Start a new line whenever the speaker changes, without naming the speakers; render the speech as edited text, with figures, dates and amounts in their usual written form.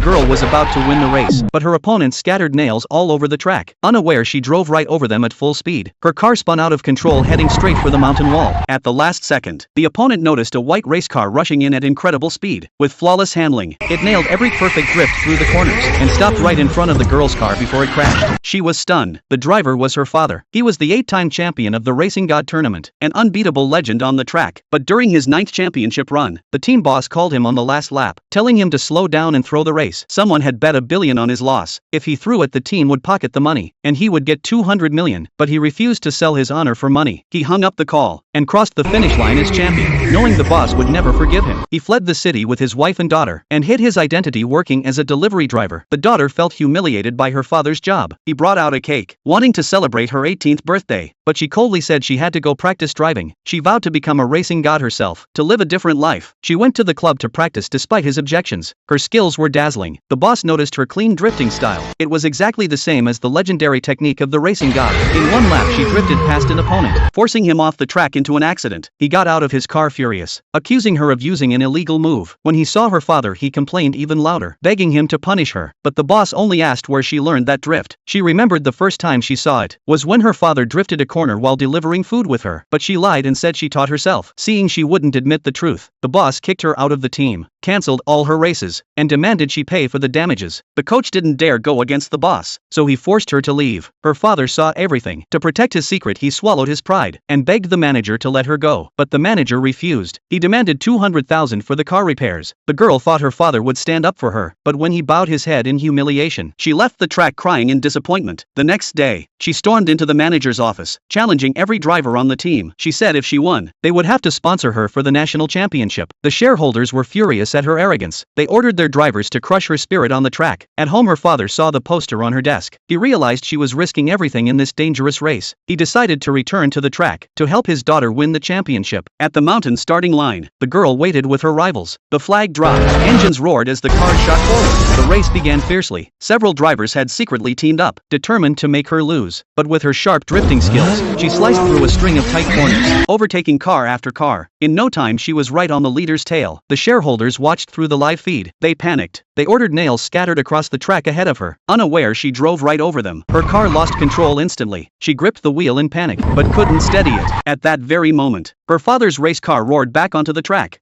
girl was about to win the race, but her opponents scattered nails all over the track. Unaware, she drove right over them at full speed. Her car spun out of control, heading straight for the mountain wall. At the last second, the opponent noticed a white race car rushing in at incredible speed. With flawless handling, it nailed every perfect drift through the corners and stopped right in front of the girl's car before it crashed. She was stunned. The driver was her father. He was the 8-time champion of the Racing God tournament, an unbeatable legend on the track. But during his 9th championship run, the team boss called him on the last lap, telling him to slow down and throw the race. Someone had bet $1 billion on his loss. If he threw it, the team would pocket the money, and he would get $200 million. But he refused to sell his honor for money. He hung up the call and crossed the finish line as champion, knowing the boss would never forgive him. He fled the city with his wife and daughter and hid his identity working as a delivery driver. The daughter felt humiliated by her father's job. He brought out a cake, wanting to celebrate her 18th birthday, but she coldly said she had to go practice driving. She vowed to become a racing god herself, to live a different life. She went to the club to practice despite his objections. Her skills were dazzling. The boss noticed her clean drifting style. It was exactly the same as the legendary technique of the racing god. In one lap, she drifted past an opponent, forcing him off the track into an accident. He got out of his car furious, accusing her of using an illegal move. When he saw her father, he complained even louder, begging him to punish her. But the boss only asked where she learned that drift. She remembered the first time she saw it was when her father drifted a corner while delivering food with her. But she lied and said she taught herself. Seeing she wouldn't admit the truth, the boss kicked her out of the team, cancelled all her races, and demanded she pay for the damages. The coach didn't dare go against the boss, so he forced her to leave. Her father saw everything. To protect his secret, he swallowed his pride and begged the manager to let her go. But the manager refused. He demanded $200,000 for the car repairs. The girl thought her father would stand up for her, but when he bowed his head in humiliation, she left the track crying in disappointment. The next day, she stormed into the manager's office, challenging every driver on the team. She said if she won, they would have to sponsor her for the national championship. The shareholders were furious at her arrogance. They ordered their drivers to crush her spirit on the track. At home, her father saw the poster on her desk. He realized she was risking everything in this dangerous race. He decided to return to the track to help his daughter win the championship. At the mountain starting line, the girl waited with her rivals. The flag dropped. Engines roared as the cars shot forward. The race began fiercely. Several drivers had secretly teamed up, determined to make her lose. But with her sharp drifting skills, she sliced through a string of tight corners, overtaking car after car. In no time, she was right on the leader's tail. The shareholders watched through the live feed. They panicked. They ordered nails scattered across the track ahead of her. Unaware, she drove right over them. Her car lost control instantly. She gripped the wheel in panic, but couldn't steady it. At that very moment, her father's race car roared back onto the track.